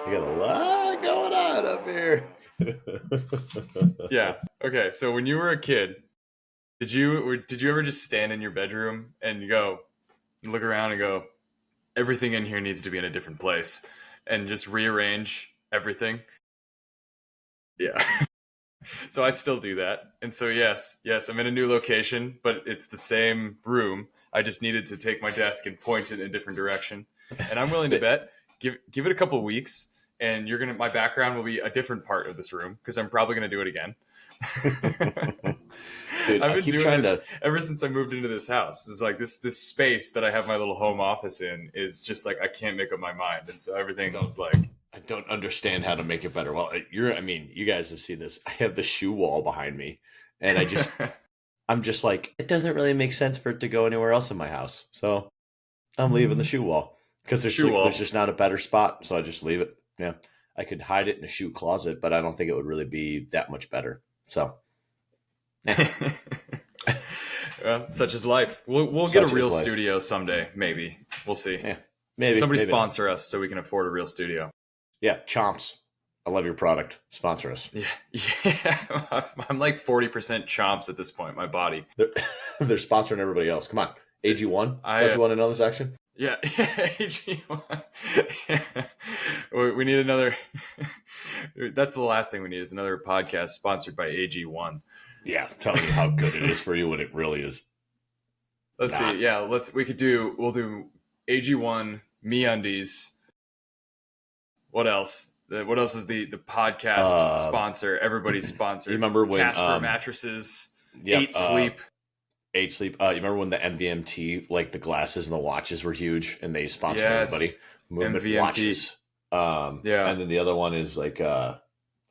I got a lot going on up here. Yeah. Okay. So when you were a kid, did you ever just stand in your bedroom and you go look around and go, everything in here needs to be in a different place, and just rearrange everything? Yeah. So I still do that. And so yes, I'm in a new location, but it's the same room. I just needed to take my desk and point it in a different direction. And I'm willing to bet, give it a couple of weeks, and my background will be a different part of this room because I'm probably gonna do it again. Dude, I've I been keep doing trying this to. ever since I moved into this house. It's like this space that I have my little home office in is just like I can't make up my mind, and so I everything don't. was like, I don't understand how to make it better. Well, I mean, you guys have seen this. I have the shoe wall behind me, and I'm just like, it doesn't really make sense for it to go anywhere else in my house. So I'm leaving the shoe wall because shoe there's wall. just not a better spot. So I just leave it. Yeah, I could hide it in a shoe closet, but I don't think it would really be that much better. So, yeah, Well, such is life. We'll get a such is real life. studio someday. Maybe we'll see. Yeah, maybe, Somebody maybe not. sponsor us so we can afford a real studio. Yeah, Chomps. I love your product. Sponsor us. Yeah, yeah. I'm like 40% chomps at this point. My body. They're, they're sponsoring everybody else. Come on, AG1. I Don't you want another section? Yeah. AG1. We need another. That's the last thing we need is another podcast sponsored by AG1. Yeah, telling you how good it is for you when it really is Let's see. not. Yeah, we'll do AG1, MeUndies. What else? What else is the podcast Uh, sponsor? Everybody's you sponsored. remember when? Casper mattresses, Yep. 8 Sleep. Age Sleep. You remember when the MVMT, like the glasses and the watches, were huge, and they sponsored everybody? Yes, Movement MVMT. watches. Yeah. And then the other one is like I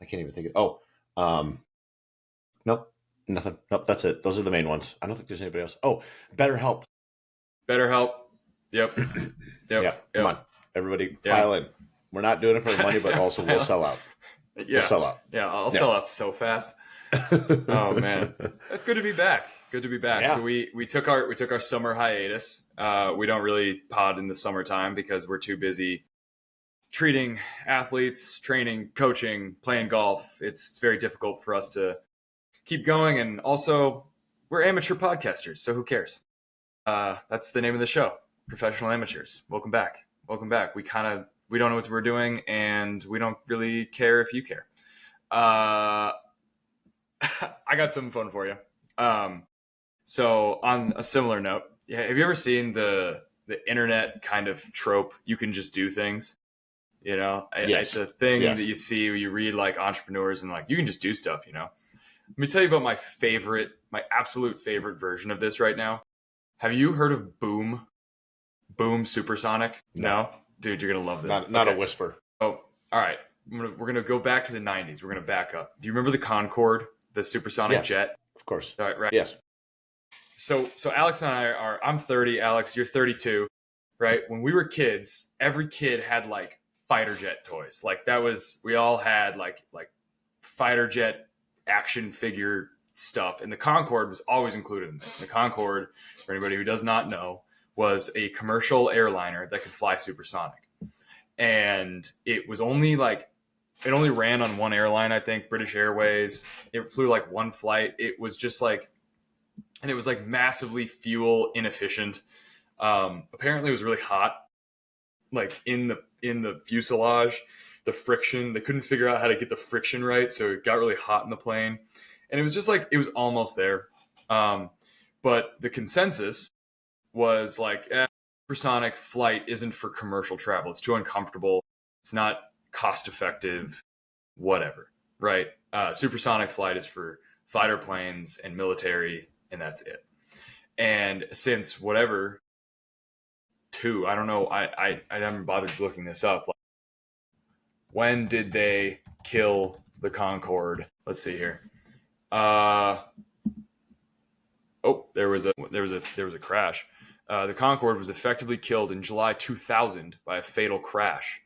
can't even think of. Oh, nope, nothing. Nope, that's it. Those are the main ones. I don't think there's anybody else. Oh, BetterHelp. BetterHelp. Yep. Yeah, Yep. come on, Yep. everybody, Yeah. pile in. We're not doing it for the money, but also we'll sell out. We'll Yeah. sell out. Yeah. I'll Yeah. sell out so fast. Oh man, it's good to be back. Good to be back. Yeah. So we took our summer hiatus. We don't really pod in the summertime because we're too busy treating athletes, training, coaching, playing golf. It's very difficult for us to keep going, and also we're amateur podcasters, so who cares? That's the name of the show, Professional Amateurs. Welcome back. Welcome back. We don't know what we're doing, and we don't really care if you care. I got something fun for you. So on a similar note, have you ever seen the internet kind of trope? You can just do things. Yes. It's a thing Yes. that you see when you read like entrepreneurs and like you can just do stuff. Let me tell you about my absolute favorite version of this right now. Have you heard of Boom Supersonic? No, dude, you're gonna love this. Not Okay. a whisper. Oh, all right. We're gonna go back to the '90s. We're gonna back up. Do you remember the Concorde, the supersonic Yes, jet? of course. All right, right. Yes. So Alex and I are. I'm 30. Alex, you're 32. Right. When we were kids, every kid had like fighter jet toys. Like we all had like fighter jet action figure stuff, and the Concorde was always included in this. The Concorde, for anybody who does not know, was a commercial airliner that could fly supersonic, and it only ran on one airline, I think, British Airways. It flew like one flight. It was just like, and it was like massively fuel inefficient. Apparently, it was really hot, like in the fuselage. The friction, they couldn't figure out how to get the friction right, so it got really hot in the plane, and it was just like it was almost there. But the consensus was like, supersonic flight isn't for commercial travel. It's too uncomfortable. It's not cost effective. Whatever, right? Supersonic flight is for fighter planes and military, and that's it. And since whatever, I don't know. I haven't bothered looking this up. Like, when did they kill the Concorde? Let's see here. There was a crash. The Concorde was effectively killed in July 2000 by a fatal crash,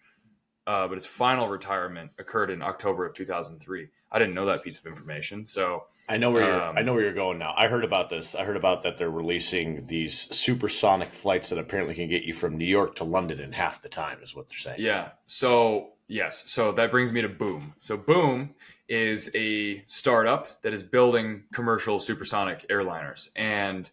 but its final retirement occurred in October of 2003. I didn't know that piece of information, so I know where you're going now. I heard about this. I heard about that they're releasing these supersonic flights that apparently can get you from New York to London in half the time, is what they're saying. yeah. So Yes. So that brings me to Boom. So Boom is a startup that is building commercial supersonic airliners. And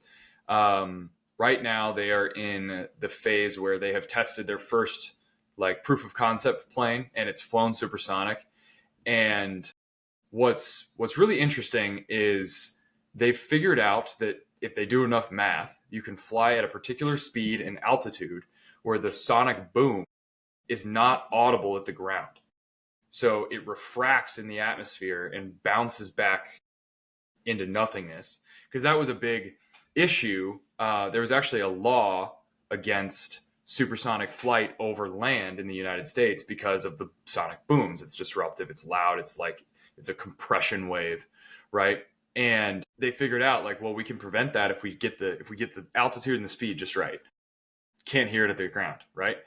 right now they are in the phase where they have tested their first like proof of concept plane, and it's flown supersonic. And what's really interesting is they've figured out that if they do enough math, you can fly at a particular speed and altitude where the sonic boom is not audible at the ground. So it refracts in the atmosphere and bounces back into nothingness. Because that was a big issue. There was actually a law against supersonic flight over land in the United States because of the sonic booms. It's disruptive, it's loud, it's a compression wave, right? And they figured out like, well, we can prevent that if we get the altitude and the speed just right. Can't hear it at the ground, right?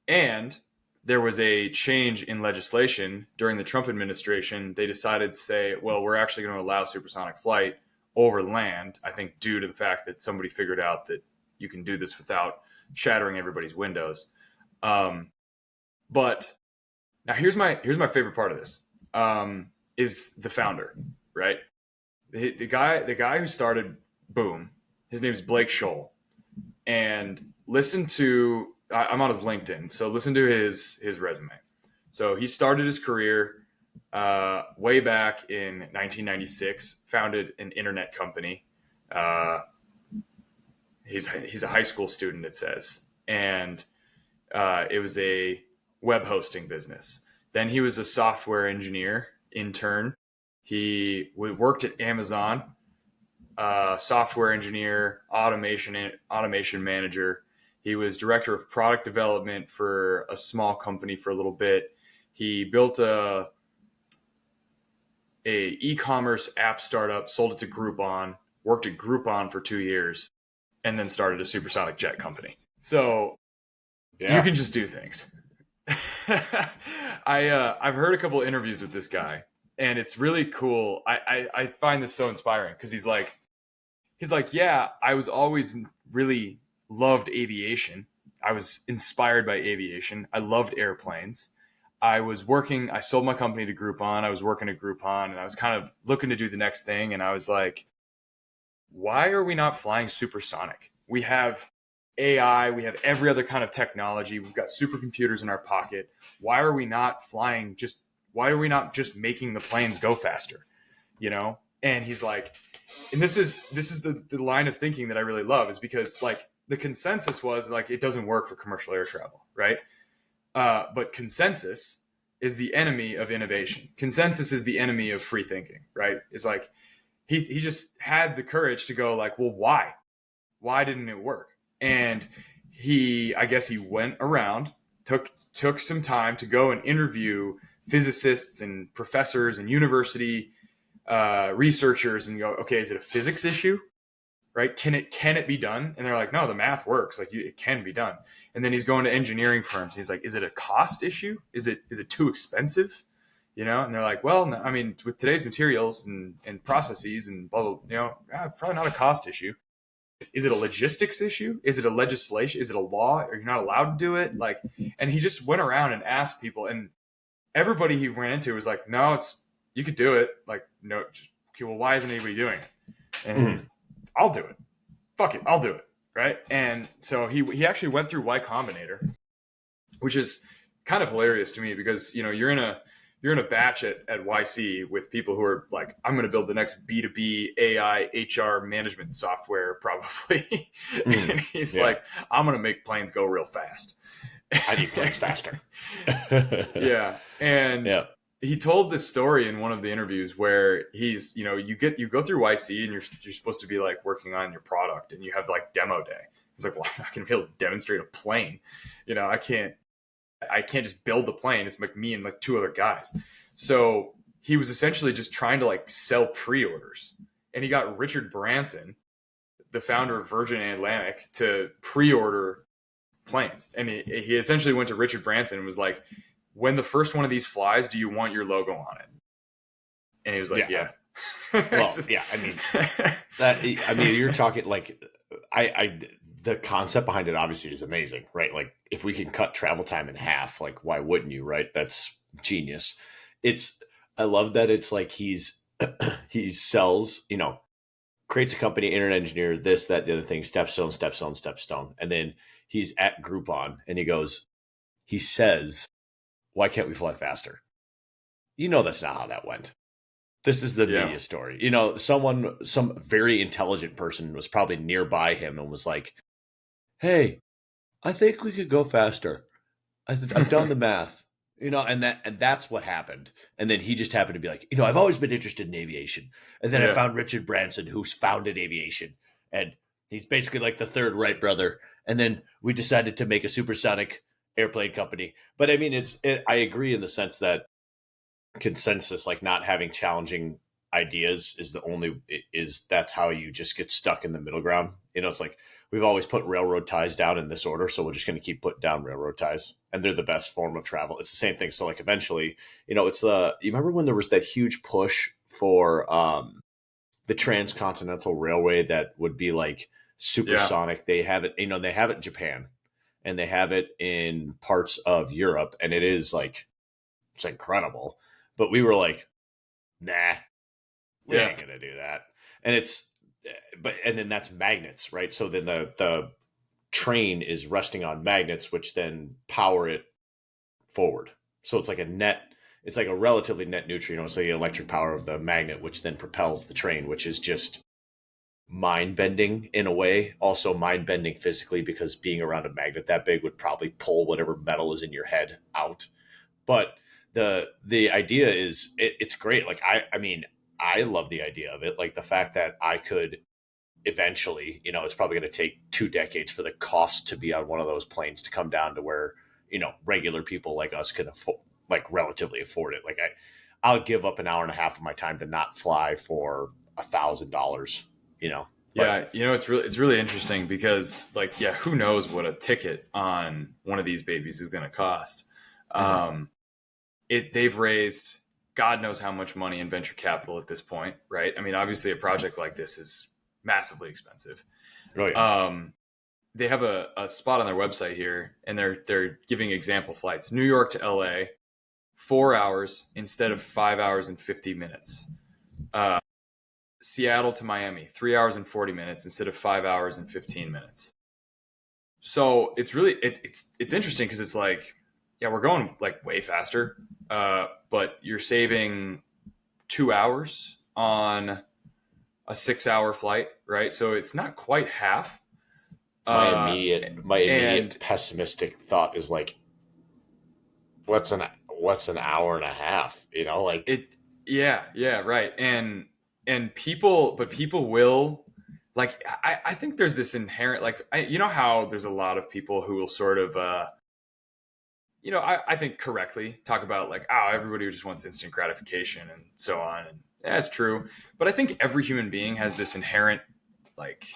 And there was a change in legislation during the Trump administration. They decided to say, well, we're actually going to allow supersonic flight over land, I think due to the fact that somebody figured out that you can do this without shattering everybody's windows. But now here's my favorite part of this, is the founder, right? The guy who started Boom, his name is Blake Scholl. And I'm on his LinkedIn, so listen to his resume. So he started his career way back in 1996, founded an internet company. He's a high school student, it says, and it was a web hosting business. Then he was a software engineer intern. He worked at Amazon, software engineer, automation manager. He was director of product development for a small company for a little bit. He built a e-commerce app startup, sold it to Groupon, worked at Groupon for 2 years, and then started a supersonic jet company. So you can just do things. I've heard a couple of interviews with this guy, and it's really cool. I find this so inspiring because he's like, yeah, I was always really loved aviation. I was inspired by aviation. I loved airplanes. I sold my company to Groupon. I was working at Groupon, and I was kind of looking to do the next thing. And I was like, why are we not flying supersonic? We have AI, we have every other kind of technology. We've got supercomputers in our pocket. Why are we not just making the planes go faster? You know? And he's like, and this is the line of thinking that I really love, is because like the consensus was like, it doesn't work for commercial air travel, right? But consensus is the enemy of innovation. Consensus is the enemy of free thinking, right? It's like, he just had the courage to go like, well, why? Why didn't it work? And I guess he went around, took some time to go and interview physicists and professors and university researchers and go, okay, is it a physics issue? Right? Can it be done? And they're like, no, the math works. Like it can be done. And then he's going to engineering firms. He's like, is it a cost issue? Is it too expensive? You know? And they're like, well, no, I mean, with today's materials and processes and blah, blah, you know, probably not a cost issue. Is it a logistics issue? Is it a legislation? Is it a law? Are you not allowed to do it? Like, and he just went around and asked people, and everybody he ran into was like, no, you could do it. Like, no, okay, well, why isn't anybody doing it? And he's, I'll do it. Fuck it, I'll do it. Right. And so he actually went through Y Combinator, which is kind of hilarious to me because, you know, you're in a batch at YC with people who are like, I'm going to build the next B2B AI HR management software probably. And he's like, I'm going to make planes go real fast. I need planes faster. Yeah. And he told this story in one of the interviews where he's, you know, you go through YC and you're supposed to be like working on your product and you have like demo day. He's like, well, I'm not going to be able to demonstrate a plane. You know, I can't just build the plane. It's like me and like two other guys. So he was essentially just trying to like sell pre-orders, and he got Richard Branson, the founder of Virgin Atlantic, to pre-order planes. And he essentially went to Richard Branson and was like, when the first one of these flies, do you want your logo on it? And he was like, yeah. Well, yeah. I mean, you're talking like, the concept behind it obviously is amazing, right? Like if we can cut travel time in half, like why wouldn't you, right? That's genius. It's I love that it's like he sells, creates a company, internet engineer, this, that, the other thing, stepstone, stepstone, stepstone. And then he's at Groupon and he says, why can't we fly faster? That's not how that went. This is the Yeah. media story. Some very intelligent person was probably nearby him and was like, hey, I think we could go faster. I've done the math, and that's what happened. And then he just happened to be like, I've always been interested in aviation. And then I Yeah. found Richard Branson, who's founded aviation, and he's basically like the third Wright brother. And then we decided to make a supersonic airplane company. But I mean, I agree in the sense that consensus, like not having challenging ideas, that's how you just get stuck in the middle ground. It's like we've always put railroad ties down in this order, so we're just going to keep putting down railroad ties, and they're the best form of travel. It's the same thing. So like eventually, it's you remember when there was that huge push for the transcontinental railway that would be like Yeah. supersonic. They have it, they have it in Japan, and they have it in parts of Europe, and it is like it's incredible. But we were like, nah, we Yeah. ain't gonna do that. And and then that's magnets, right? So then the train is resting on magnets, which then power it forward. So it's like a relatively net neutral, it's like the electric power of the magnet, which then propels the train, which is just mind bending in a way. Also mind bending physically, because being around a magnet that big would probably pull whatever metal is in your head out. But the idea is it's great. Like I mean, I love the idea of it. Like the fact that I could eventually, it's probably going to take 2 decades for the cost to be on one of those planes to come down to where, regular people like us can afford, like relatively afford it. Like I'll give up an hour and a half of my time to not fly for $1,000, but Yeah, it's really interesting because like yeah, who knows what a ticket on one of these babies is going to cost. mhm. Um, they've raised God knows how much money in venture capital at this point, right? I mean, obviously a project like this is massively expensive. Oh yeah. Um, they have a spot on their website here, and they're giving example flights: New York to LA, 4 hours instead of 5 hours and 50 minutes. Uh, Seattle to Miami, 3 hours and 40 minutes instead of 5 hours and 15 minutes. So it's really it's interesting because it's like, yeah, we're going like way faster, but you're saving 2 hours on a 6 hour flight, right? So it's not quite half. my Uh, immediate my and immediate pessimistic thought is like, what's an hour and a half, like. it, yeah, yeah, right. And people will like. I think there's this inherent like, you know how there's a lot of people who will sort of I think correctly talk about like, oh, everybody just wants instant gratification and so on. And that's true. But I think every human being has this inherent, like,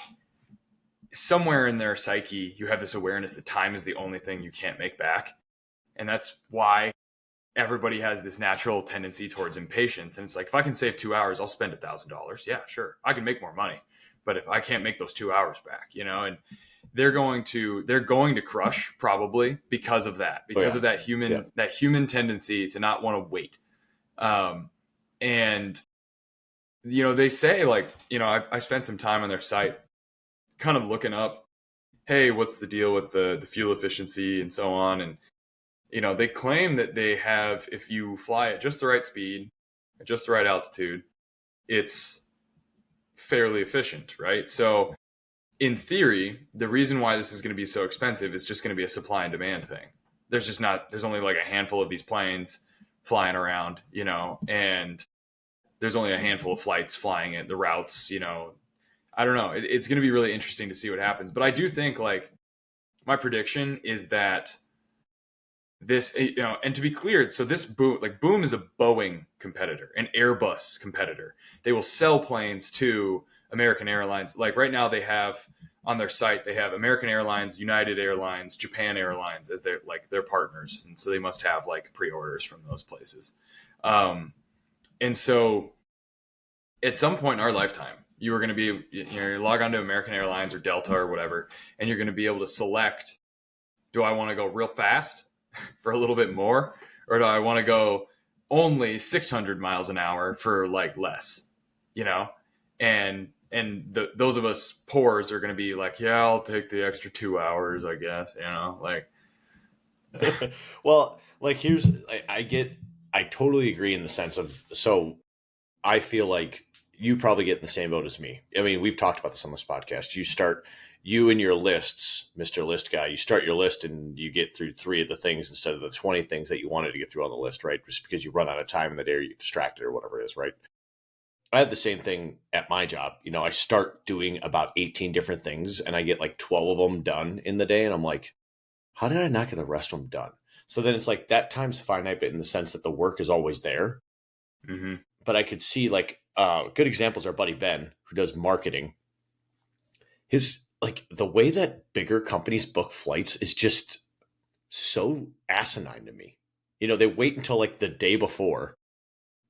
somewhere in their psyche, you have this awareness that time is the only thing you can't make back. And that's why everybody has this natural tendency towards impatience. And it's like, if I can save 2 hours, I'll spend $1,000. Yeah, sure. I can make more money. But if I can't make those 2 hours back, and they're going to crush probably because of that, Oh because yeah. of that Yeah. human tendency to not want to wait. And they say like, I spent some time on their site kind of looking up, hey, what's the deal with the fuel efficiency and so on. And they claim that they have, if you fly at just the right speed at just the right altitude, it's fairly efficient, right? So in theory, the reason why this is going to be so expensive is just going to be a supply and demand thing. There's only like a handful of these planes flying around, and there's only a handful of flights flying at the routes, I don't know. It's going to be really interesting to see what happens. But I do think like my prediction is that this, and to be clear, so this Boom is a Boeing competitor, an Airbus competitor. They will sell planes to American Airlines. Like right now, they have on their site, they have American Airlines, United Airlines, Japan Airlines as their partners, and so they must have like pre-orders from those places. Um, and so, at some point in our lifetime, you are going to be you log on to American Airlines or Delta or whatever, and you're going to be able to select: do I want to go real fast for a little bit more, or do I want to go only 600 miles an hour for like less, you know? And those of us poors are going to be like, yeah, I'll take the extra 2 hours, I guess, you know, like, Well, like I totally agree in the sense of, so I feel like you probably get in the same boat as me. I mean, we've talked about this on this podcast. You and your lists, Mr. List Guy, you start your list and you get through 3 of the things instead of the 20 things that you wanted to get through on the list, right? Just because you run out of time in the day or you're distracted or whatever it is, right? I have the same thing at my job. I start doing about 18 different things and I get like 12 of them done in the day. And I'm like, how did I not get the rest of them done? So then it's like that time's finite, but in the sense that the work is always there. mm-hmm. But I could see like good examples are Buddy Ben, who does marketing. His like the way that bigger companies book flights is just so asinine to me. They wait until like the day before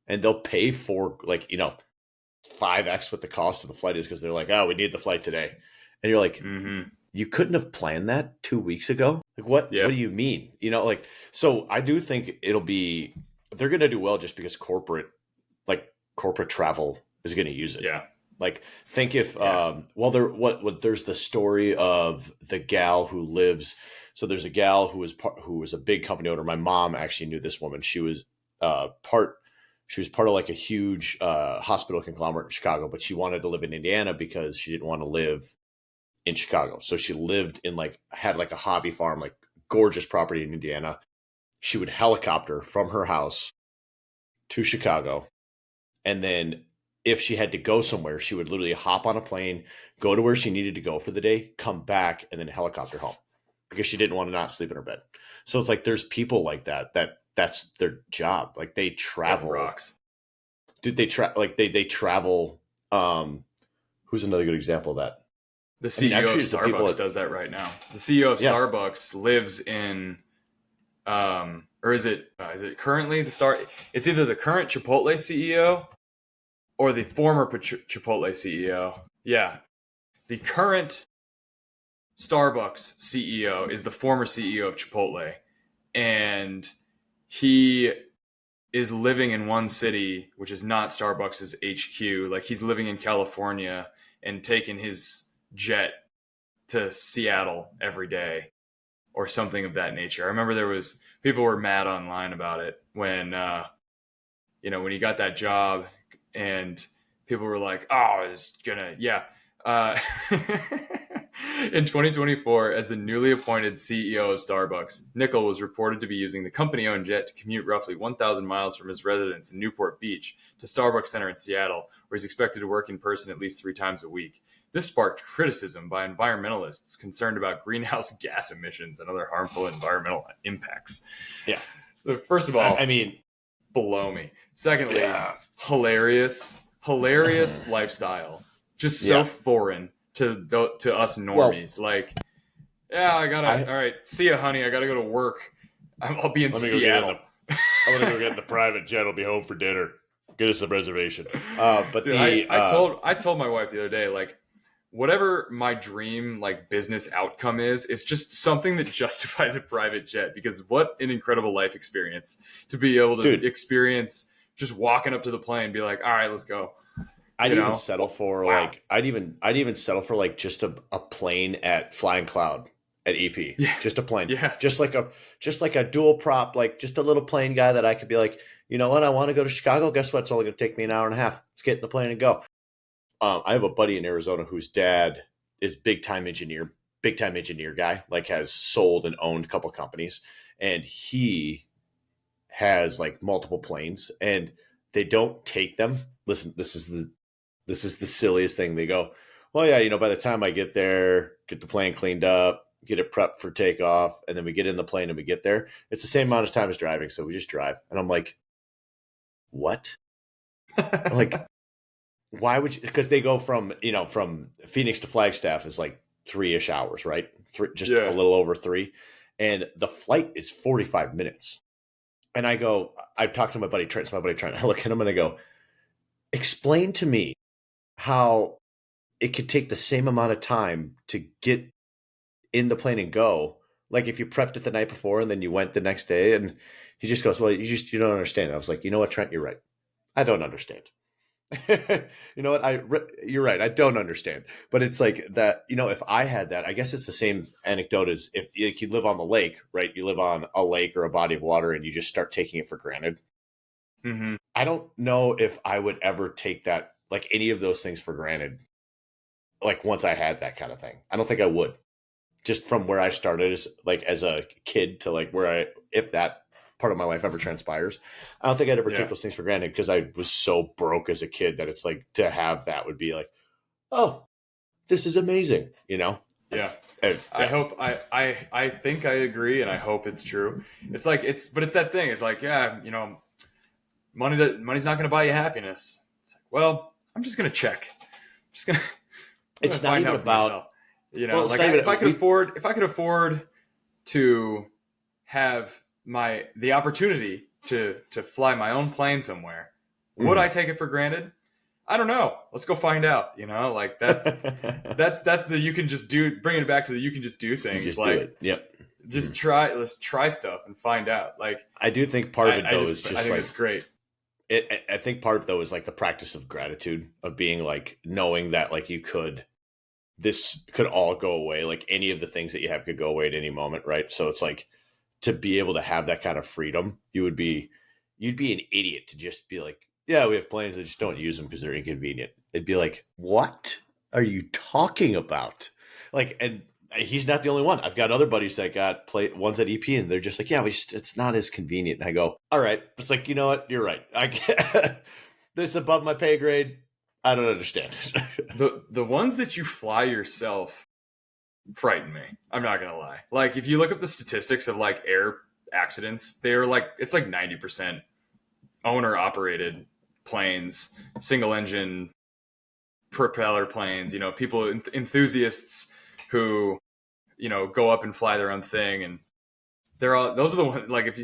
and they'll pay for like, 5x what the cost of the flight is because they're like, oh, we need the flight today. And you're like, Mm-hmm. you couldn't have planned that 2 weeks ago? Like what do Yep. you mean? So I do think they're gonna do well just because corporate travel is gonna use it. Yeah. Like think if Yeah. there's the story of the gal who lives. So there's a gal who was a big company owner. My mom actually knew this woman. She was part of like a huge hospital conglomerate in Chicago, but she wanted to live in Indiana because she didn't want to live in Chicago. So she lived in had like a hobby farm, like gorgeous property in Indiana. She would helicopter from her house to Chicago. And then if she had to go somewhere, she would literally hop on a plane, go to where she needed to go for the day, come back, and then helicopter home because she didn't want to not sleep in her bed. So it's like there's people like that's their job. Like they That travel. rocks. Dude, they travel. Who's another good example of that? The I mean, CEO of actually, it's the people Starbucks that, does that right now. The CEO of yeah. Starbucks lives in, or is it currently the star? It's either the current Chipotle CEO or the former Chipotle CEO. Yeah, the current Starbucks CEO is the former CEO of Chipotle, and he is living in one city, which is not Starbucks' HQ. Like he's living in California and taking his jet to Seattle every day or something of that nature. I remember there was people were mad online about it when when he got that job and people were like, "Oh, it's gonna yeah." Uh, in 2024, as the newly appointed CEO of Starbucks, Nickel was reported to be using the company-owned jet to commute roughly 1,000 miles from his residence in Newport Beach to Starbucks Center in Seattle, where he's expected to work in person at least 3 times a week. This sparked criticism by environmentalists concerned about greenhouse gas emissions and other harmful environmental impacts. Yeah. First of I all, mean, below me. Secondly, yeah. hilarious lifestyle. Just so Yeah. foreign to us Well, normies. Like, yeah, I gotta. I All right, see ya, honey. I gotta go to work. I'll be in let me go get in Seattle. I'm gonna go get in the private jet. I'll be home for dinner. Get us a reservation. But Dude, the I told my wife the other day, like, whatever my dream like business outcome is, it's just something that justifies a private jet. Because what an incredible life experience to be able to dude, experience just walking up to the plane and be like, all right, let's go. I'd You even know? settle for Wow. I'd even settle for like just a plane at Flying Cloud at EP. Yeah. Just a plane. Yeah. Just like a dual prop, like just a little plane guy that I could be like, you know what, I want to go to Chicago. Guess what? It's only gonna take me an hour and a half. Let's get in the plane and go. I have a buddy in Arizona whose dad is big time engineer guy, like has sold and owned a couple companies, and he has like multiple planes, and they don't take them. Listen, this is the silliest thing. They go, well, yeah, by the time I get there, get the plane cleaned up, get it prepped for takeoff, and then we get in the plane and we get there. It's the same amount of time as driving, so we just drive. And I'm like, what? I'm like, why would you? Because they go from Phoenix to Flagstaff is like 3-ish hours, right? Just a Yeah. little over 3, and the flight is 45 minutes. And I've talked to my buddy Trent. I look at him and I go, explain to me how it could take the same amount of time to get in the plane and go Like if you prepped it the night before and then you went the next day, and he just goes, well, you don't understand. I was like, you know what, Trent, you're right. I don't understand. You know what? You're right. I don't understand, but it's like that. You know, if I had that, I guess it's the same anecdote as if like, you live on the lake, right? You live on a lake or a body of water, and you just start taking it for granted. Mm-hmm. I don't know if I would ever take that, like any of those things for granted. Like once I had that kind of thing, I don't think I would. Just from where I started as like as a kid to like where if that part of my life ever transpires, I don't think I'd ever take Yeah. those things for granted because I was so broke as a kid that it's like to have that would be like, oh, this is amazing, you know? Yeah. I Yeah. hope I think I agree, and I hope it's true. It's like but it's that thing. It's like, yeah, money's not going to buy you happiness. It's like, well, I'm just going to check. I'm just going to It's not find even out for about, myself. You know, well, it's like not even, if I could afford to have the opportunity to fly my own plane somewhere, would I mm. take it for granted? I don't know. Let's go find out. Like that. That's the you can just do. Bringing it back to the you can just do You things. just do Like it. Yep. just Mm. try. Let's try stuff and find out. Like I do think part of it though is I just think like, it's great. I think part of it though is like the practice of gratitude of being like knowing that like this could all go away. Like any of the things that you have could go away at any moment, right? So it's like to be able to have that kind of freedom, you'd be an idiot to just be like, yeah, we have planes, I just don't use them because they're inconvenient. It'd be like, what are you talking about? Like, and he's not the only one. I've got other buddies that got ones at EP, and they're just like, yeah, it's not as convenient. And I go, all right. It's like, you know what? You're right. This is above my pay grade. I don't understand. The ones that you fly yourself frighten me. I'm not gonna lie. Like if you look up the statistics of like air accidents, they're like it's like 90% owner operated planes, single engine propeller planes. People enthusiasts who go up and fly their own thing, and those are the ones. Like if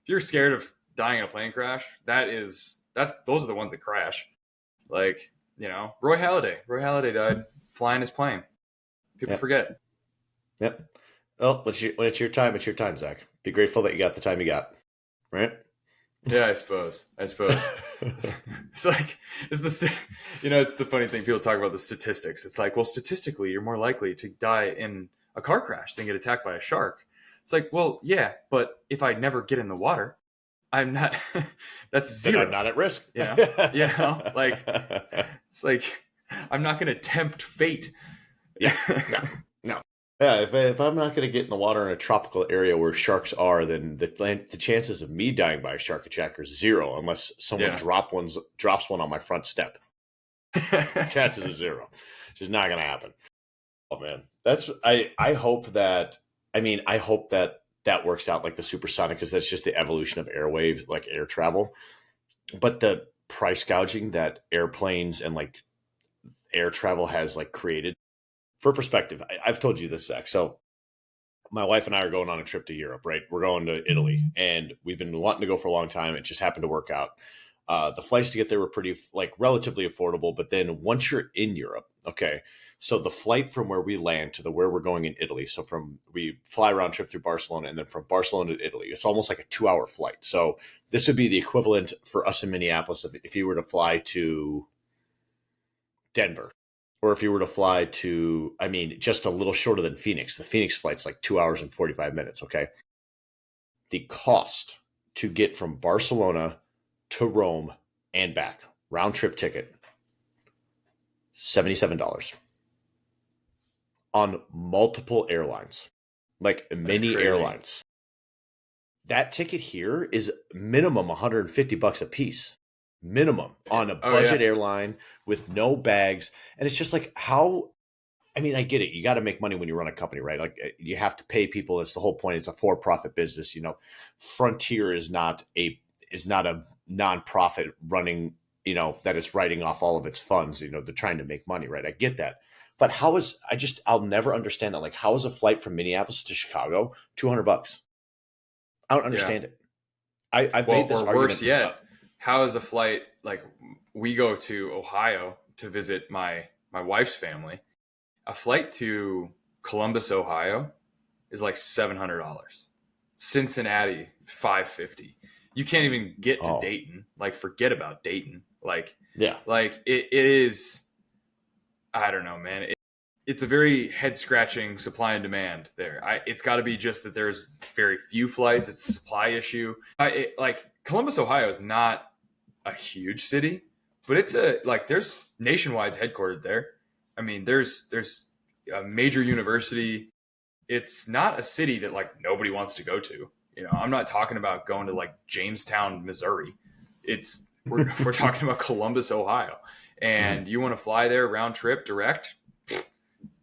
you're scared of dying in a plane crash, those are the ones that crash. Like Roy Halladay. Roy Halladay died flying his plane. People Yep. forget. Yep. Well, when it's your time, it's your time, Zach. Be grateful that you got the time you got. Right? Yeah, I suppose. It's like it's the funny thing. People talk about the statistics. It's like, well, statistically, you're more likely to die in a car crash than get attacked by a shark. It's like, well, yeah, but if I never get in the water, I'm not. That's Then zero. I'm not at risk. Like it's like I'm not going to tempt fate. Yeah. No. No. Yeah. If I'm not going to get in the water in a tropical area where sharks are, then the chances of me dying by a shark attack are zero, unless someone Yeah. drops one on my front step. Chances are zero. It's just not going to happen. Oh man, I hope that. I hope that works out like the supersonic, because that's just the evolution of airwaves, like air travel. But the price gouging that airplanes and like air travel has like created, for perspective, I've told you this, Zach. So my wife and I are going on a trip to Europe, right? We're going to Italy, and we've been wanting to go for a long time. It just happened to work out. The flights to get there were pretty, like, relatively affordable. But then once you're in Europe, okay, so the flight from where we land to where we're going in Italy. So we fly round trip through Barcelona, and then from Barcelona to Italy, it's almost like a 2 hour flight. So this would be the equivalent for us in Minneapolis if you were to fly to Denver, or if you were to fly to, just a little shorter than Phoenix. The Phoenix flight's like 2 hours and 45 minutes. Okay. The cost to get from Barcelona to Rome and back, round trip ticket, $77 on multiple airlines, like That's many crazy. airlines. That ticket here is minimum $150 a piece, minimum, on a Oh yeah. budget airline with no bags. And it's just like, how, I get it. You got to make money when you run a company, right? Like you have to pay people. It's the whole point. It's a for-profit business. Frontier is not a nonprofit running, that is writing off all of its funds. They're trying to make money, right? I get that. But I'll never understand that. Like, how is a flight from Minneapolis to Chicago $200? I don't Yeah. understand it. I've Well, made this or worse argument. yet, how is a flight like we go to Ohio to visit my wife's family? A flight to Columbus, Ohio is like $700. Cincinnati, $550. You can't even get to Dayton. Like, forget about Dayton. Like, Yeah. Like it is, I don't know, man. It's a very head scratching supply and demand there. It's got to be just that there's very few flights. It's a supply issue. Like Columbus, Ohio is not a huge city, but it's there's Nationwide's headquartered there. I mean, there's a major university. It's not a city that like nobody wants to go to. You know, I'm not talking about going to like Jamestown, Missouri. We're talking about Columbus, Ohio, and you want to fly there round trip direct?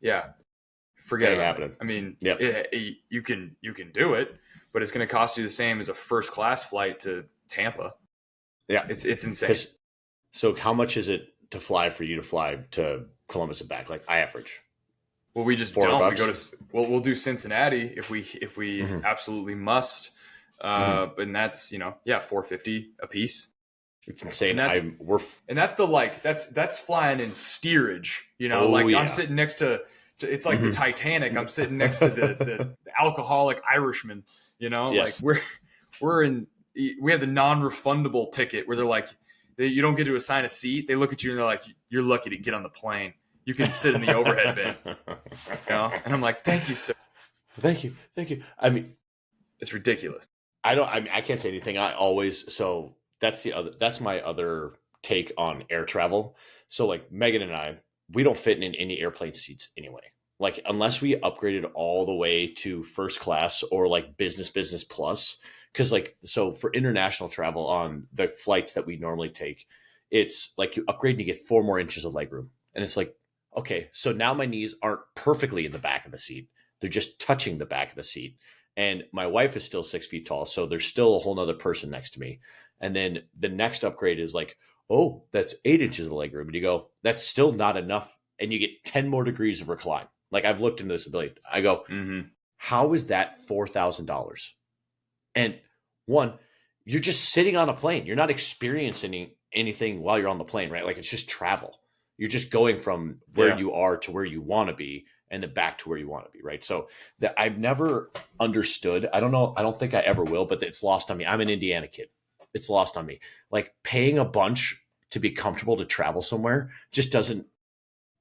Yeah, forget about it. I mean, you can do it, but it's going to cost you the same as a first class flight to Tampa. Yeah, it's insane. So how much is it to fly for you to fly to Columbus and back? Like I average. Well, we just don't. We go to we'll do Cincinnati if we absolutely must. And that's $450 a piece. It's insane. And that's that's flying in steerage. You know, I'm sitting next to it's like the Titanic. I'm sitting next to the alcoholic Irishman. You know, yes. like we have the non-refundable ticket where they're like, you don't get to assign a seat. They look at you and they're like, you're lucky to get on the plane. You can sit in the overhead bin. You know? And I'm like, thank you, sir. Thank you. I mean, it's ridiculous. I can't say anything. That's my other take on air travel. So like Megan and I, we don't fit in any airplane seats anyway. Like unless we upgraded all the way to first class or like business plus. Cause so for international travel on the flights that we normally take, it's like you upgrade and you get 4 more inches of legroom. And it's like, okay, so now my knees aren't perfectly in the back of the seat. They're just touching the back of the seat. And my wife is still 6 feet tall. So there's still a whole nother person next to me. And then the next upgrade is like, oh, that's 8 inches of legroom. And you go, that's still not enough. And you get 10 more degrees of recline. Like I've looked into this ability. I go, how is that $4,000? And one, you're just sitting on a plane. You're not experiencing anything while you're on the plane, right? Like it's just travel. You're just going from where you are to where you want to be and then back to where you want to be, right? So I've never understood. I don't know. I don't think I ever will, but it's lost on me. I'm an Indiana kid. It's lost on me. Like paying a bunch to be comfortable to travel somewhere just doesn't,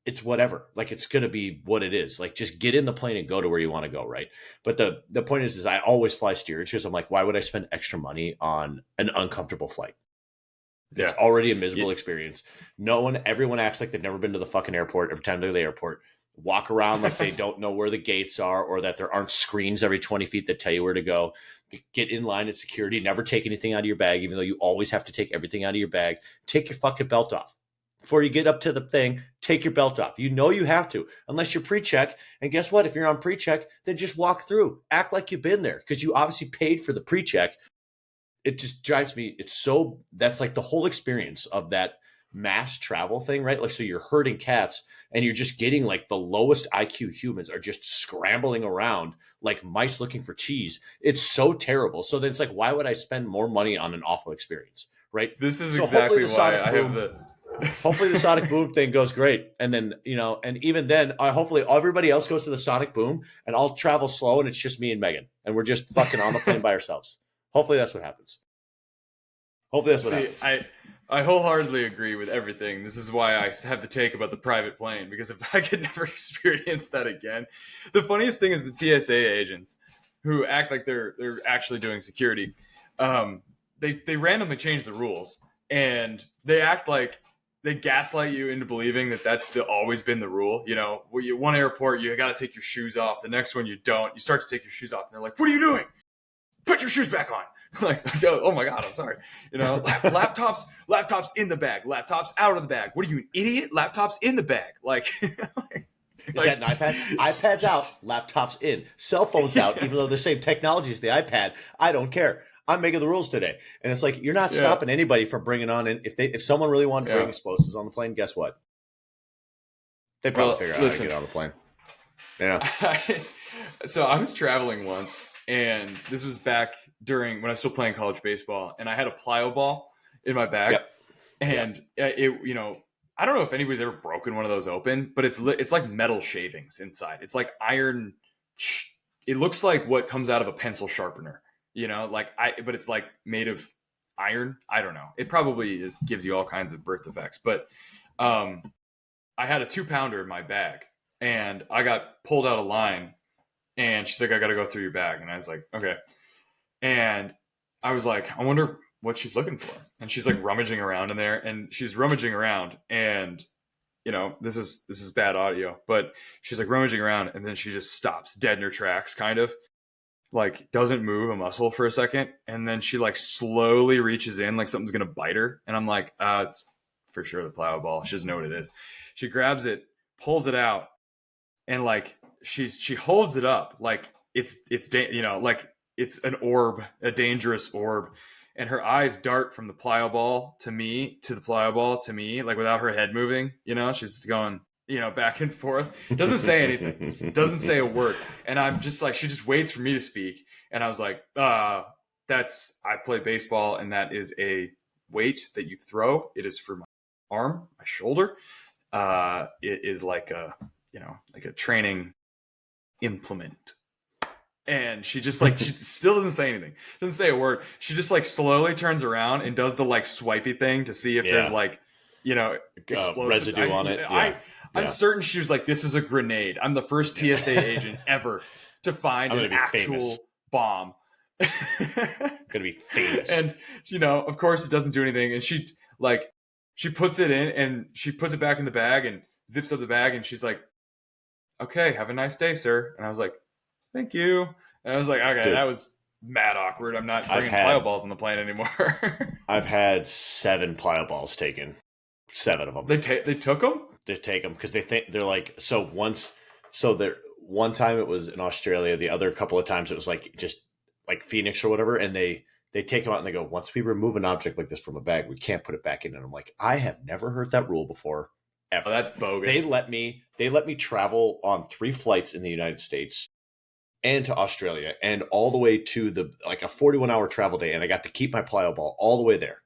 it's whatever. Like it's going to be what it is. Like just get in the plane and go to where you want to go, right? But the point is I always fly steerage because I'm like, why would I spend extra money on an uncomfortable flight? It's already a miserable experience. Everyone acts like they've never been to the fucking airport every time they're at the airport. Walk around like they don't know where the gates are or that there aren't screens every 20 feet that tell you where to go. Get in line at security. Never take anything out of your bag, even though you always have to take everything out of your bag. Take your fucking belt off. Before you get up to the thing, take your belt off. You know you have to, unless you're pre-check. And guess what? If you're on pre-check, then just walk through. Act like you've been there because you obviously paid for the pre-check. It just drives me. That's like the whole experience of that mass travel thing, right? Like, so you're herding cats and you're just getting like the lowest IQ humans are just scrambling around like mice looking for cheese. It's so terrible. So then it's like, why would I spend more money on an awful experience, right? This is exactly why I have hopefully the sonic boom thing goes great. And then, and even then, hopefully everybody else goes to the sonic boom and I'll travel slow and it's just me and Megan. And we're just fucking on the plane by ourselves. Hopefully that's what happens. I wholeheartedly agree with everything. This is why I have the take about the private plane, because if I could never experience that again. The funniest thing is the TSA agents who act like they're actually doing security. They randomly change the rules and they act like they gaslight you into believing that that's always been the rule. You know, one airport, you got to take your shoes off. The next one, you don't. You start to take your shoes off and they're like, what are you doing? Put your shoes back on. Like, oh my God, I'm sorry. Laptops in the bag, laptops out of the bag. What are you, an idiot? Laptops in the bag. Like, is that an iPad? iPad's out, laptops in. Cell phones out, even though the same technology as the iPad. I don't care. I'm making the rules today. And it's like, you're not stopping anybody from bringing on in. If someone really wanted to bring explosives on the plane, guess what? They probably figure out how to get on the plane. Yeah. So I was traveling once. And this was back during when I was still playing college baseball, and I had a plyo ball in my bag. Yep. And I don't know if anybody's ever broken one of those open, but it's like metal shavings inside. It's like iron it looks like what comes out of a pencil sharpener, but it's like made of iron. I don't know. It probably gives you all kinds of birth defects, but I had a 2-pounder in my bag and I got pulled out of line and she's like, I got to go through your bag. And I was like, okay. And I was like, I wonder what she's looking for. And she's like rummaging around in there and she's rummaging around and this is bad audio, but she's like rummaging around and then she just stops dead in her tracks, kind of like doesn't move a muscle for a second. And then she like slowly reaches in like something's going to bite her. And I'm like, it's for sure the plow ball. She doesn't know what it is. She grabs it, pulls it out, and like she holds it up like it's like it's an orb, a dangerous orb. And her eyes dart from the plyo ball to me, to the plyo ball to me, like without her head moving. She's going, back and forth. Doesn't say anything. Doesn't say a word. And I'm just like, she just waits for me to speak. And I was like, I play baseball, and that is a weight that you throw. It is for my arm, my shoulder. It is like a training implement. And she just like, she still doesn't say anything. Doesn't say a word. She just like slowly turns around and does the like swipey thing to see if there's like, explosive residue on it. I'm certain she was like, this is a grenade. I'm the first TSA agent ever to find an actual famous bomb. Gonna be famous. And of course it doesn't do anything. And she puts it in and she puts it back in the bag and zips up the bag and she's like, okay, have a nice day, sir. And I was like, thank you. And I was like, okay, that was mad awkward. I'm not bringing plyo balls on the plane anymore. I've had 7 plyo balls taken. 7 of them. They took them? They take them because they're like, one time it was in Australia. The other couple of times it was like just like Phoenix or whatever. And they take them out and they go, once we remove an object like this from a bag, we can't put it back in. And I'm like, I have never heard that rule before. Ever. Oh, that's bogus. They let me travel on 3 flights in the United States and to Australia and all the way to a 41-hour travel day. And I got to keep my plyo ball all the way there.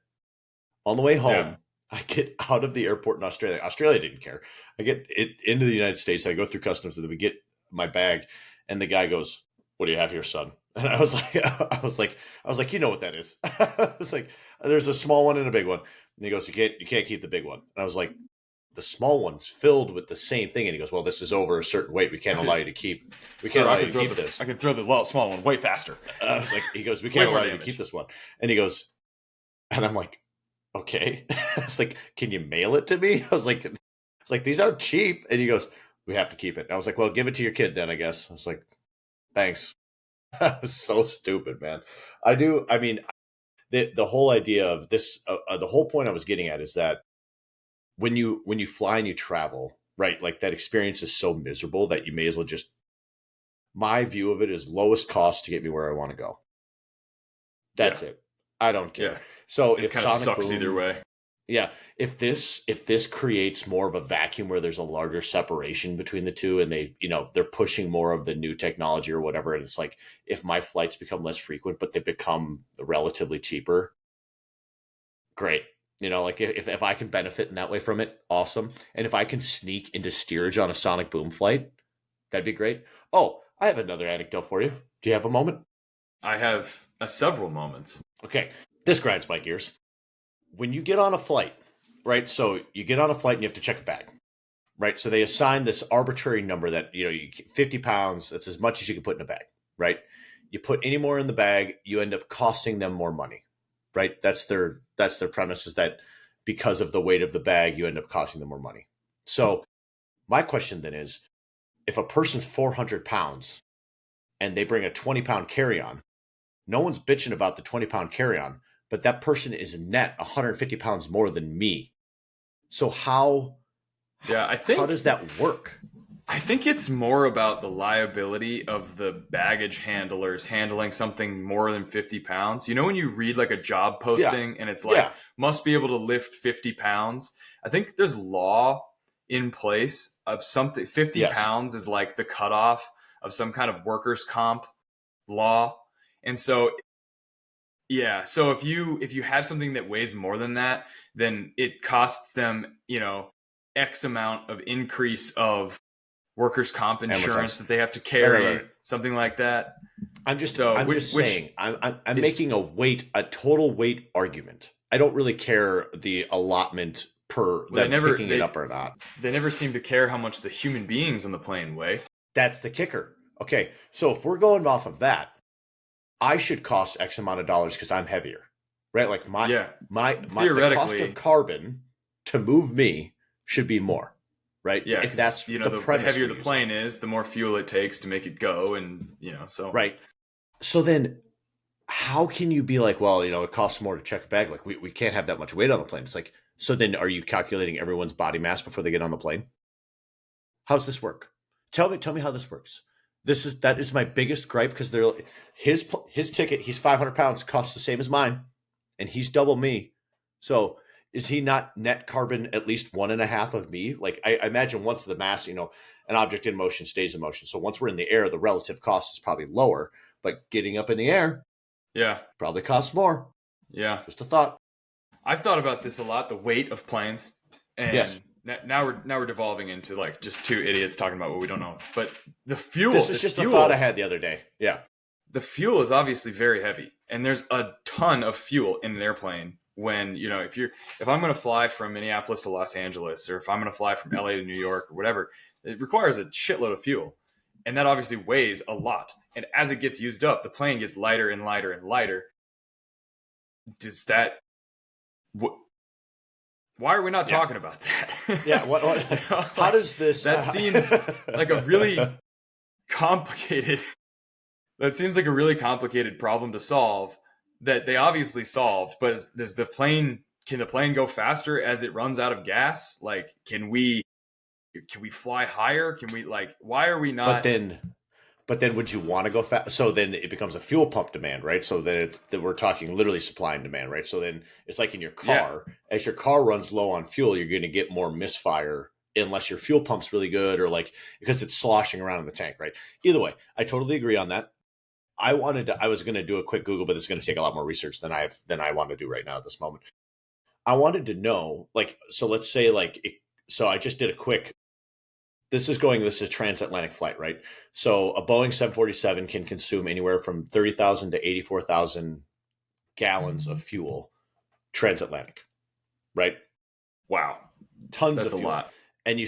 On the way home, I get out of the airport in Australia. Australia didn't care. I get it into the United States. I go through customs and then we get my bag and the guy goes, what do you have here, son? And I was like, you know what that is. I was like, there's a small one and a big one. And he goes, you can't keep the big one. And I was like, the small one's filled with the same thing. And he goes, well, this is over a certain weight. We can't allow you to keep. We can't allow you to keep this. I can throw the small one way faster. I was like, he goes, we can't allow you to keep this one. And he goes, and I'm like, okay. I was like, can you mail it to me? I was like, these aren't cheap. And he goes, we have to keep it. And I was like, well, give it to your kid then, I guess. I was like, thanks. I was so stupid, man. The whole idea of this, the whole point I was getting at is that when you fly and you travel, right? Like that experience is so miserable that you may as well just, my view of it is lowest cost to get me where I want to go. That's it. I don't care. Yeah. So it kind of sucks either way. Yeah. If this creates more of a vacuum where there's a larger separation between the two and they're pushing more of the new technology or whatever. And it's like, if my flights become less frequent, but they become relatively cheaper, great. Like if I can benefit in that way from it, awesome. And if I can sneak into steerage on a sonic boom flight, that'd be great. Oh, I have another anecdote for you. Do you have a moment? I have several moments. Okay. This grinds my gears. When you get on a flight, right? So you get on a flight and you have to check a bag, right? So they assign this arbitrary number that, 50 pounds, that's as much as you can put in a bag, right? You put any more in the bag, you end up costing them more money, right? That's their premise, is that because of the weight of the bag, you end up costing them more money. So my question then is, if a person's 400 pounds and they bring a 20-pound carry-on, no one's bitching about the 20-pound carry-on, but that person is net 150 pounds more than me. So how does that work? I think it's more about the liability of the baggage handlers handling something more than 50 pounds. When you read like a job posting and it's like, must be able to lift 50 pounds. I think there's law in place of something. 50 pounds is like the cutoff of some kind of workers' comp law. And so, so if you have something that weighs more than that, then it costs them, X amount of increase of workers' comp insurance Amortized. that they have to carry, Right. something like that. I'm just So, saying I'm is making a total weight argument. I don't really care the allotment per well, them picking it up or not. they never seem to care how much the human beings on the plane weigh. That's the kicker. Okay, so if we're going off of that, I should cost X amount of dollars because I'm heavier, right? Like my the cost of carbon to move me should be more, right? Yeah, if that's the heavier the plane is, the more fuel it takes to make it go, and so right. So then, how can you be like, well, it costs more to check a bag? Like we can't have that much weight on the plane. It's like, so then are you calculating everyone's body mass before they get on the plane? How's this work? Tell me how this works. That is my biggest gripe because his ticket, he's 500 pounds, costs the same as mine, and he's double me. So is he not net carbon at least 1.5 of me? Like I imagine once the mass, an object in motion stays in motion. So once we're in the air, the relative cost is probably lower, but getting up in the air, yeah, probably costs more. Yeah. Just a thought. I've thought about this a lot, the weight of planes. And yes. Now we're devolving into like just two idiots talking about what we don't know. But the fuel. This is just a thought I had the other day. Yeah. The fuel is obviously very heavy, and there's a ton of fuel in an airplane. When if I'm going to fly from Minneapolis to Los Angeles, or if I'm going to fly from LA to New York or whatever, it requires a shitload of fuel, and that obviously weighs a lot. And as it gets used up, the plane gets lighter and lighter and lighter. Does that? Why are we not talking about that? Yeah. What how does this? That seems like a really complicated. That seems like a really complicated problem to solve that they obviously solved. But can the plane go faster as it runs out of gas? Like, can we fly higher? Can we why are we not? But then would you want to go fast? So then it becomes a fuel pump demand, right? So then we're talking literally supply and demand, right? So then it's like in your car, as your car runs low on fuel, you're going to get more misfire unless your fuel pump's really good or because it's sloshing around in the tank, right? Either way, I totally agree on that. I was going to do a quick Google, but it's going to take a lot more research than I want to do right now at this moment. I wanted to know, so let's say so I just did a quick. This is a transatlantic flight, right? So a Boeing 747 can consume anywhere from 30,000 to 84,000 gallons of fuel transatlantic, right? Wow. Tons That's of fuel. A lot. And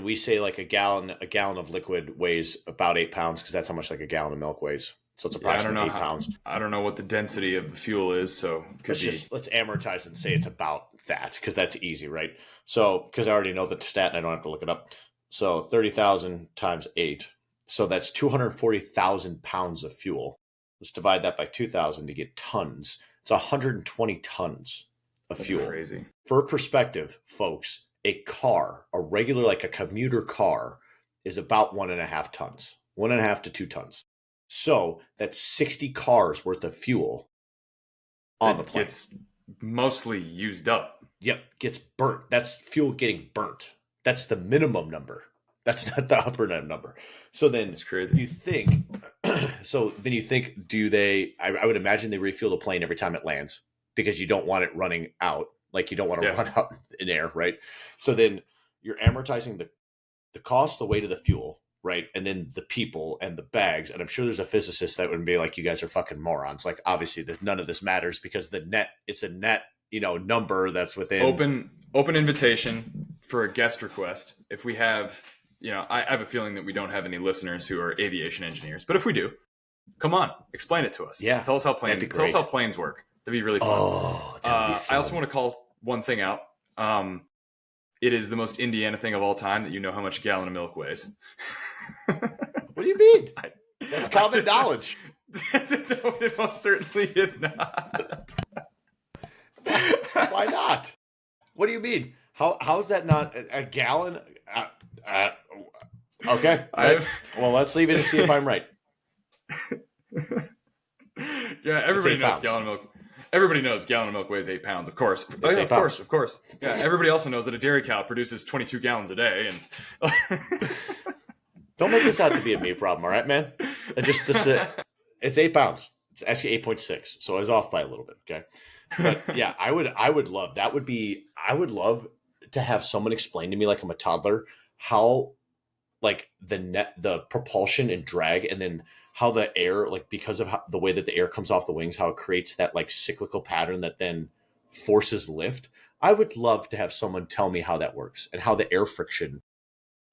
we say a gallon of liquid weighs about 8 pounds because that's how much a gallon of milk weighs. So it's approximately 8 pounds. I don't know what the density of the fuel is, so let's amortize and say it's about that because that's easy, right? So because I already know the stat and I don't have to look it up. So 30,000 times 8. So that's 240,000 pounds of fuel. Let's divide that by 2,000 to get tons. It's 120 tons of fuel. That's crazy. For perspective, folks, a regular, a commuter car is about 1.5 tons, 1.5 to 2 tons. So that's 60 cars worth of fuel on the plane. Gets mostly used up. Yep, gets burnt. That's fuel getting burnt. That's the minimum number. That's not the upper number. So then it's crazy. You think, do they, I would imagine they refuel the plane every time it lands because you don't want it running out. You don't want to run out in air, right? So then you're amortizing the cost, the weight of the fuel, right? And then the people and the bags. And I'm sure there's a physicist that would be like, you guys are fucking morons. Obviously none of this matters because it's a net, number that's within open invitation for a guest request. If we have, I have a feeling that we don't have any listeners who are aviation engineers, but if we do, come on, explain it to us. Yeah. Tell us how planes work. That'd be really fun. Oh, that'd be fun. I also want to call one thing out. It is the most Indiana thing of all time that you know how much a gallon of milk weighs. What do you mean? That's common knowledge. No, it most certainly is not. Why not? What do you mean? How is that not a gallon? Okay. Well, let's leave it and see if I'm right. Yeah, everybody knows gallon of milk. Everybody knows gallon of milk weighs 8 pounds. Of course. Of course. Yeah. Everybody also knows that a dairy cow produces 22 gallons a day. And don't make this out to be a me problem, all right, man? It's 8 pounds. It's actually 8.6. So I was off by a little bit. Okay. But yeah, I would love I would love to have someone explain to me like I'm a toddler how like the propulsion and drag, and then how the air, like because of the way that the air comes off the wings, how it creates that like cyclical pattern that then forces lift. I would love to have someone tell me how that works and how the air friction,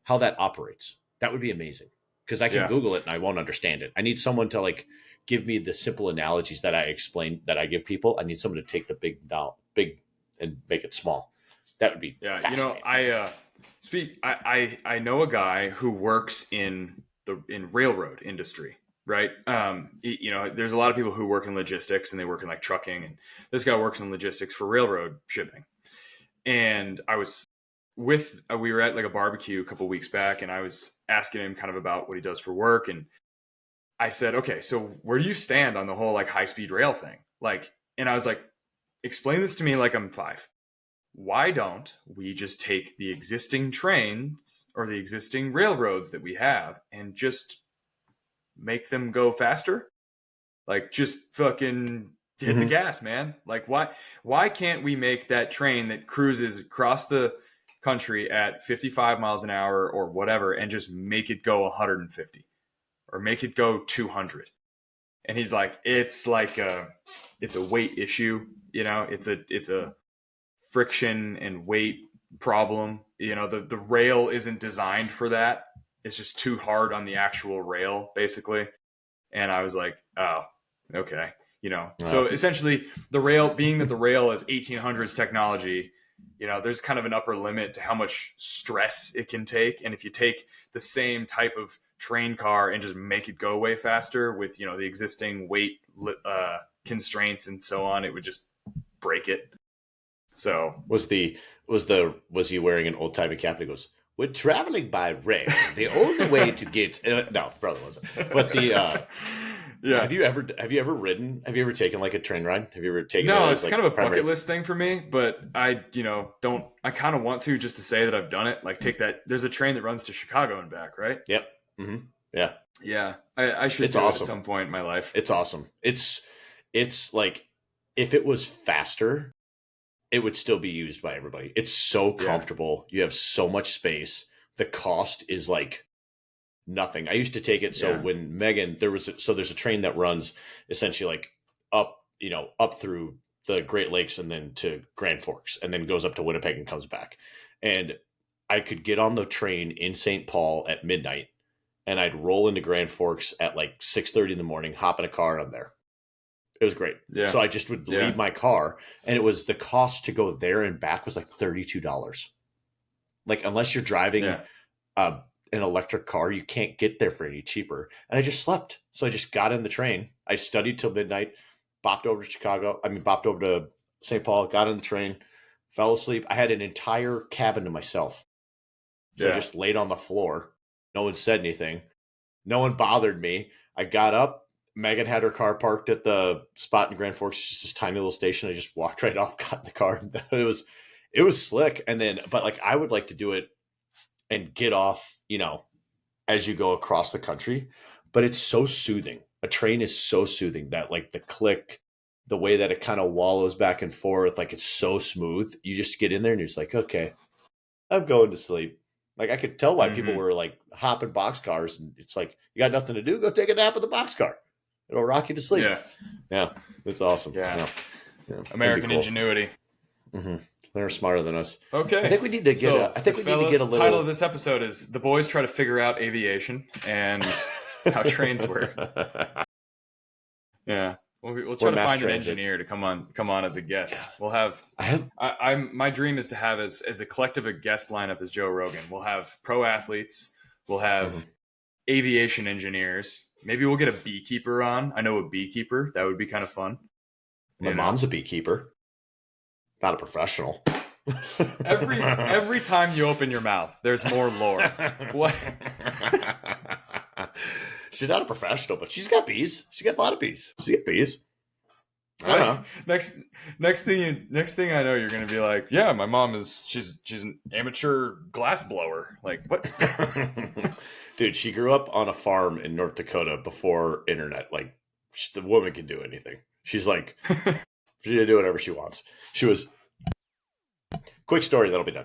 how that operates. That would be amazing, because I can Yeah. Google it and I won't understand it. I need someone to like give me the simple analogies that I explain, that I give people. I need someone to take the big and make it small. That would be Yeah. fascinating. I know a guy who works in the railroad industry, right? There's a lot of people who work in logistics and they work in like trucking, and this guy works in logistics for railroad shipping. And we were at like a barbecue a couple weeks back, and I was asking him kind of about what he does for work, and I said, okay, so where do you stand on the whole like high speed rail thing? Like, and I was like, explain this to me like I'm 5. Why don't we just take the existing trains or the existing railroads that we have and just make them go faster? Like, just fucking hit the Mm-hmm. gas, man. Like, why can't we make that train that cruises across the country at 55 miles an hour or whatever, and just make it go 150 or make it go 200? And he's like, it's a weight issue, it's a friction and weight problem. The rail isn't designed for that. It's just too hard on the actual rail, basically. And I was like, oh, okay. So essentially the rail, being that the rail is 1800s technology, there's kind of an upper limit to how much stress it can take. And if you take the same type of train car and just make it go way faster with, the existing weight constraints and so on, it would just break it. So Was he wearing an old timey cap? And he goes, "When traveling by rail, the only way to get..." No, probably wasn't. But yeah. have you ever ridden? Have you ever taken like a train ride? Have you ever taken? No, it it's as, kind like, of a bucket list thing for me, but I, don't. I kind of want to, just to say that I've done it. Like, take that. There's a train that runs to Chicago and back, right? Yep. Mm-hmm. Yeah. Yeah, I should It's do it awesome. at some point in my life. It's awesome. It's like, if it was faster, it would still be used by everybody. It's so comfortable. You have so much space. The cost is like nothing. I used to take it. So when Megan, there's a train that runs essentially like up through the Great Lakes and then to Grand Forks, and then goes up to Winnipeg and comes back. And I could get on the train in St. Paul at midnight, and I'd roll into Grand Forks at like 6:30 in the morning, hop in a car, and I'm there. It was great. Yeah. So I just would leave my car, and it was, the cost to go there and back was like $32. Like, unless you're driving an electric car, you can't get there for any cheaper. And I just slept. So I just got in the train. I studied till midnight, bopped over to St. Paul, got in the train, fell asleep. I had an entire cabin to myself. So I just laid on the floor. No one said anything. No one bothered me. I got up. Megan had her car parked at the spot in Grand Forks, just this tiny little station. I just walked right off, got in the car. It was slick. And then, but like, I would like to do it and get off, as you go across the country. But it's so soothing. A train is so soothing, that like the click, the way that it kind of wallows back and forth, like it's so smooth. You just get in there and you're just like, okay, I'm going to sleep. Like, I could tell why people were like hopping boxcars, and it's like, you got nothing to do, go take a nap in the boxcar. It'll rock you to sleep. Yeah, it's awesome. Yeah. American ingenuity. Mm-hmm. They're smarter than us. Okay, I think we need to get. The title of this episode is "The Boys Try to Figure Out Aviation and How Trains Work." Yeah, we'll try to find an engineer to come on as a guest. Yeah. My dream is to have as eclectic a guest lineup as Joe Rogan. We'll have pro athletes. We'll have aviation engineers. Maybe we'll get a beekeeper on. I know a beekeeper. That would be kind of fun. My mom's a beekeeper. Not a professional. Every time you open your mouth, there's more lore. What? She's not a professional, but she's got bees. She got a lot of bees. She got bees. I don't know. Next thing I know, you're gonna be like, yeah, my mom she's an amateur glass blower. Like, what? Dude, she grew up on a farm in North Dakota before internet. Like, the woman can do anything. She's like, she can do whatever she wants. She was, quick story, that'll be done.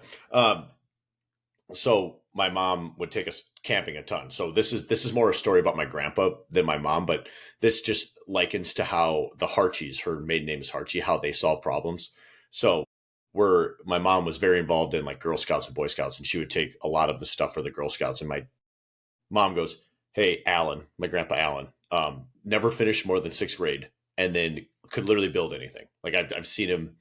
So my mom would take us camping a ton. So this is more a story about my grandpa than my mom, but this just likens to how the Harchies, her maiden name is Harchie, how they solve problems. So my mom was very involved in like Girl Scouts and Boy Scouts, and she would take a lot of the stuff for the Girl Scouts. And my mom goes, "Hey, Alan, my grandpa Alan, never finished more than sixth grade, and then could literally build anything. Like I've seen him.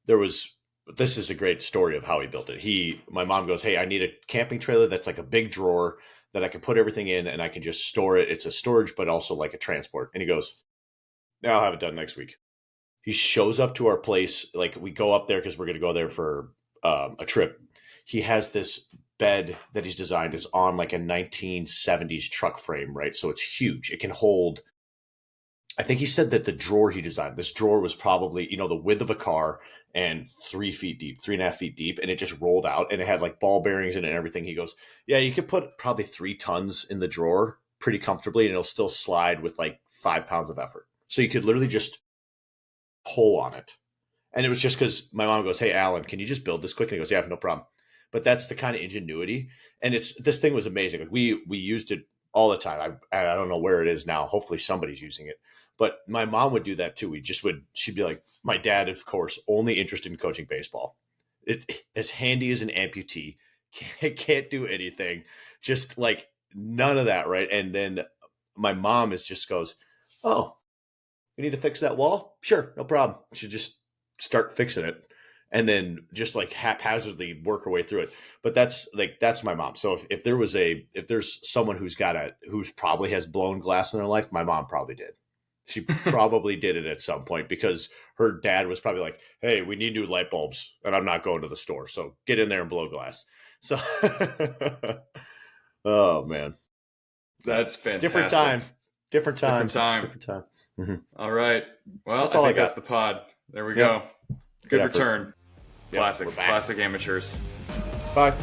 There was this is a great story of how he built it. My mom goes, "Hey, I need a camping trailer that's like a big drawer that I can put everything in, and I can just store it. It's a storage, but also like a transport." And he goes, "Yeah, I'll have it done next week." He shows up to our place. Like we go up there because we're going to go there for a trip. He has this bed that he's designed is on like a 1970s truck frame, right? So it's huge. It can hold. I think he said that the drawer he designed, this drawer was probably the width of a car and 3 feet deep, 3.5 feet deep, and it just rolled out and it had like ball bearings in it and everything. He goes, "Yeah, you could put probably 3 tons in the drawer pretty comfortably, and it'll still slide with like 5 pounds of effort. So you could literally just pull on it." And it was just because my mom goes, "Hey, Alan, can you just build this quick?" And he goes, "Yeah, no problem." But that's the kind of ingenuity. And this thing was amazing. Like we used it all the time. I don't know where it is now. Hopefully somebody's using it. But my mom would do that too. She'd be like, my dad, of course, only interested in coaching baseball. As handy as an amputee, can't do anything. Just like none of that, right? And then my mom just goes, "Oh, we need to fix that wall? Sure, no problem." She just start fixing it and then just like haphazardly work her way through it. But that's my mom. So if there's someone who's probably has blown glass in their life, my mom probably did. She probably did it at some point because her dad was probably like, "Hey, we need new light bulbs and I'm not going to the store. So get in there and blow glass." So oh man. That's Different fantastic. time. Different Different time. time. Different time. Mm-hmm. All right. Well, That's I all I think that's got. the pod. There we Yep. go. Good Good effort. return. Yep, Classic. we're back. Classic amateurs. Bye.